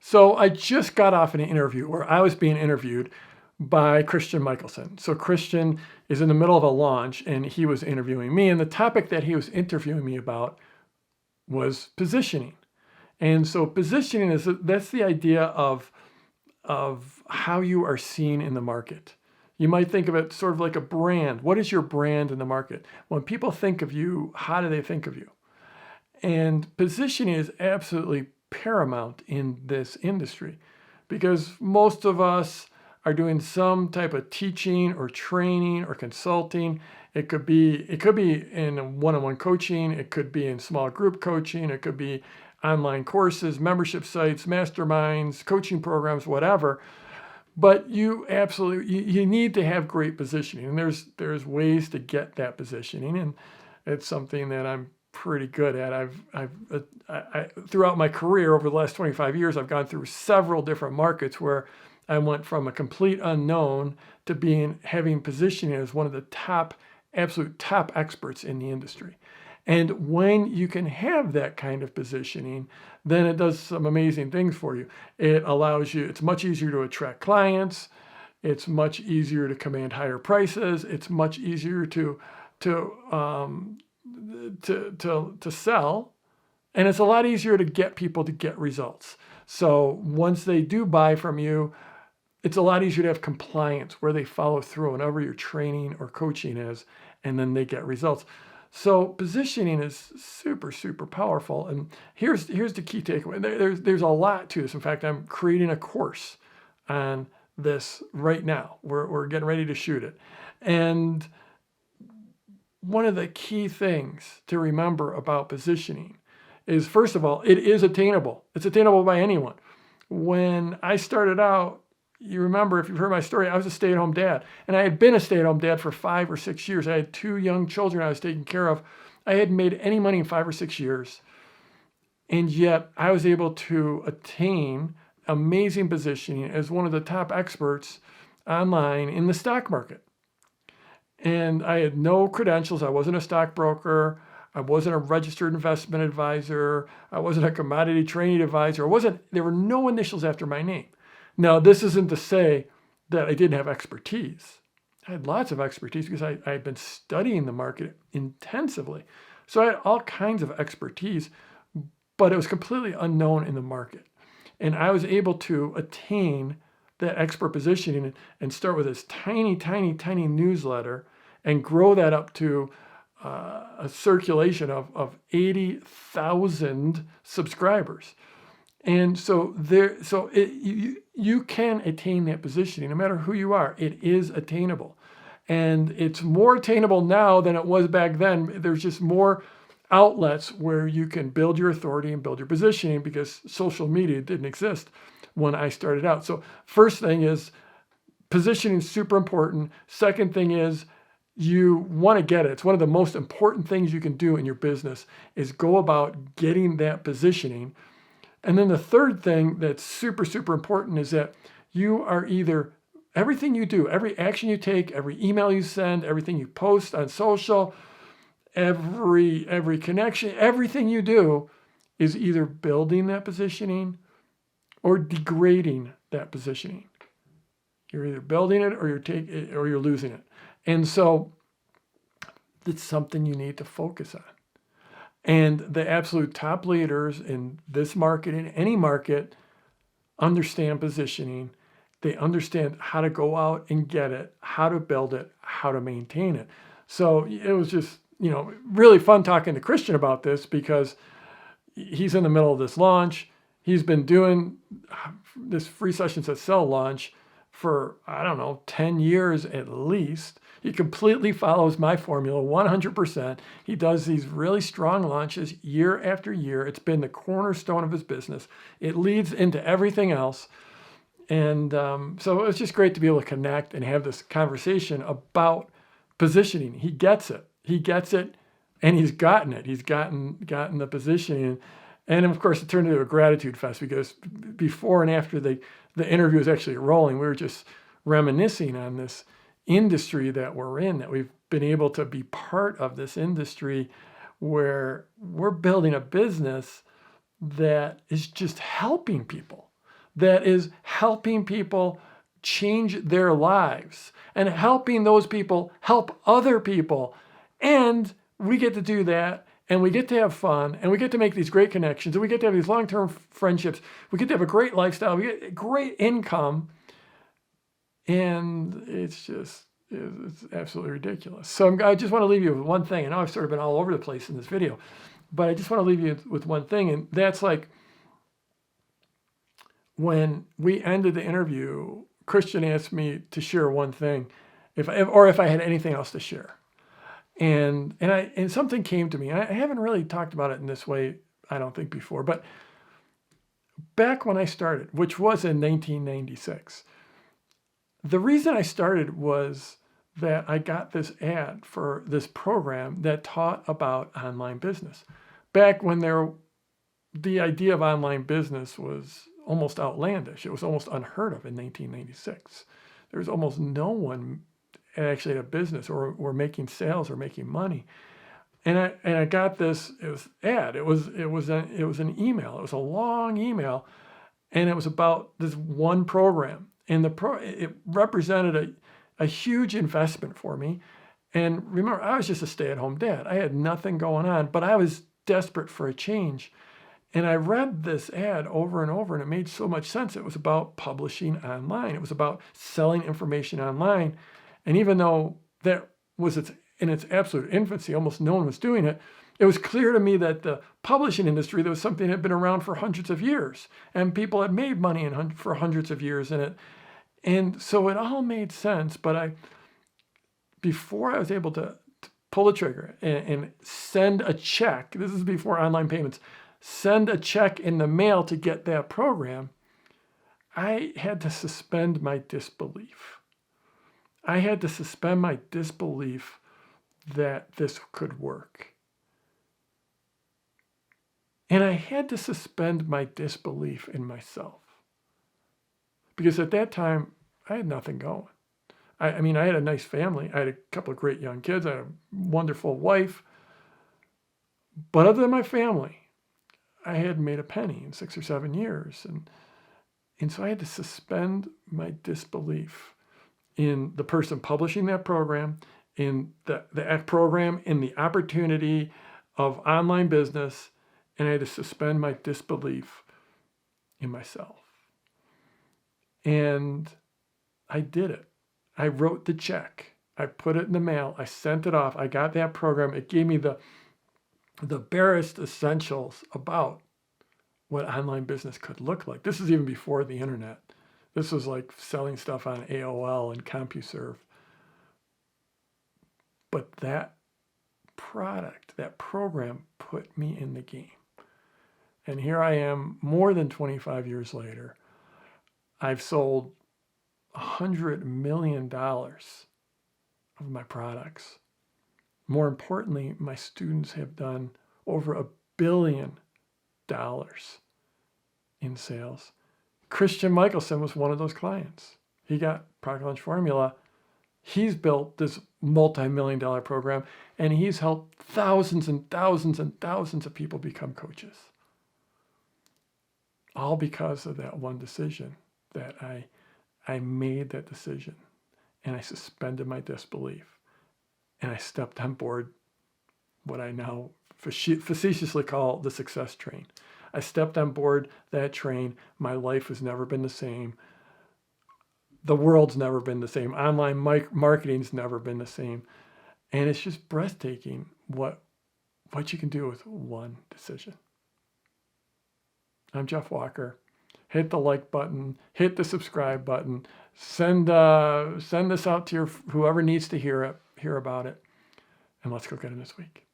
So I just got off an interview where I was being interviewed by Christian Michelson. So Christian is in the middle of a launch and he was interviewing me. And the topic that he was interviewing me about was positioning. And so positioning that's the idea of how you are seen in the market. You might think of it sort of like a brand. What is your brand in the market? When people think of you, how do they think of you? And positioning is absolutely paramount in this industry because most of us are doing some type of teaching or training or consulting. It could be in one-on-one coaching, it could be in small group coaching, it could be online courses, membership sites, masterminds, coaching programs, whatever. But you need to have great positioning, and there's ways to get that positioning, and it's something that I'm pretty good at. I throughout my career over the last 25 years, I've gone through several different markets where I went from a complete unknown to having positioning as one of the absolute top experts in the industry. And when you can have that kind of positioning, then it does some amazing things for you. It's much easier to attract clients. It's much easier to command higher prices. It's much easier to sell. And it's a lot easier to get people to get results. So once they do buy from you, it's a lot easier to have compliance where they follow through whenever your training or coaching is, and then they get results. So positioning is super, super powerful. And here's the key takeaway. There's a lot to this. In fact, I'm creating a course on this right now. We're getting ready to shoot it. And one of the key things to remember about positioning is, first of all, it is attainable. It's attainable by anyone. When I started out, you remember, if you've heard my story, I was a stay-at-home dad. And I had been a stay-at-home dad for 5 or 6 years. I had 2 young children I was taking care of. I hadn't made any money in 5 or 6 years. And yet I was able to attain amazing positioning as one of the top experts online in the stock market. And I had no credentials. I wasn't a stockbroker. I wasn't a registered investment advisor. I wasn't a commodity trading advisor. There were no initials after my name. Now, this isn't to say that I didn't have expertise. I had lots of expertise because I had been studying the market intensively. So I had all kinds of expertise, but it was completely unknown in the market. And I was able to attain that expert positioning and start with this tiny, tiny, tiny newsletter and grow that up to a circulation of 80,000 subscribers. And so you can attain that positioning no matter who you are. It is attainable. And it's more attainable now than it was back then. There's just more outlets where you can build your authority and build your positioning because social media didn't exist when I started out. So first thing is positioning is super important. Second thing is you want to get it. It's one of the most important things you can do in your business is go about getting that positioning. And then the third thing that's super, super important is that you are everything you do, every action you take, every email you send, everything you post on social, every connection, everything you do is either building that positioning or degrading that positioning. You're either building it or you're losing it. And so it's something you need to focus on. And the absolute top leaders in this market, in any market, understand positioning. They understand how to go out and get it, how to build it, how to maintain it. So it was just, really fun talking to Christian about this because he's in the middle of this launch. He's been doing this Free Sessions That Sell launch for, 10 years at least. He completely follows my formula 100%. He does these really strong launches year after year. It's been the cornerstone of his business. It leads into everything else. And so it's just great to be able to connect and have this conversation about positioning. He gets it. And he's gotten it. He's gotten the positioning. And of course, it turned into a gratitude fest because before and after the interview was actually rolling, we were just reminiscing on this industry that we're in, that we've been able to be part of this industry where we're building a business that is just helping people. that is helping people change their lives and helping those people help other people. And we get to do that, and we get to have fun, and we get to make these great connections, and we get to have these long-term friendships. We get to have a great lifestyle. We get great income. And it's absolutely ridiculous. So I just want to leave you with one thing. I know I've sort of been all over the place in this video, but I just want to leave you with one thing. And that's like, when we ended the interview, Christian asked me to share one thing, if I had anything else to share. And something came to me. I haven't really talked about it in this way, I don't think, before. But back when I started, which was in 1996, the reason I started was that I got this ad for this program that taught about online business. Back when the idea of online business was almost outlandish. It was almost unheard of in 1996. There was almost no one actually had a business or making sales or making money. And I got this, it was ad. It was an email. It was a long email, and it was about this one program. And it represented a huge investment for me. And remember, I was just a stay-at-home dad. I had nothing going on, but I was desperate for a change. And I read this ad over and over, and it made so much sense. It was about publishing online. It was about selling information online. And even though that was in its absolute infancy, almost no one was doing it, it was clear to me that the publishing industry, there was something that had been around for hundreds of years, and people had made money for hundreds of years in it. And so it all made sense. But before I was able to pull the trigger and send a check, this is before online payments, send a check in the mail to get that program, I had to suspend my disbelief. I had to suspend my disbelief that this could work. And I had to suspend my disbelief in myself. Because at that time, I had nothing going. I mean, I had a nice family. I had a couple of great young kids. I had a wonderful wife. But other than my family, I hadn't made a penny in 6 or 7 years. And so I had to suspend my disbelief in the person publishing that program, in the program, in the opportunity of online business, and I had to suspend my disbelief in myself. And I did it. I wrote the check. I put it in the mail. I sent it off. I got that program. It gave me the barest essentials about what online business could look like. This is even before the internet. This was like selling stuff on AOL and CompuServe. But that product, that program, put me in the game. And here I am, more than 25 years later. I've sold $100 million of my products. More importantly, my students have done over $1 billion in sales. Christian Michelson was one of those clients. He got Product Launch Formula. He's built this multi-million-dollar program, and he's helped thousands and thousands and thousands of people become coaches. All because of that one decision that I made that decision, and I suspended my disbelief, and I stepped on board what I now facetiously call the success train. I stepped on board that train. My life has never been the same. The world's never been the same. Online marketing's never been the same. And it's just breathtaking what you can do with one decision. I'm Jeff Walker. Hit the like button, hit the subscribe button, send this out to whoever needs to hear about it, and let's go get it this week.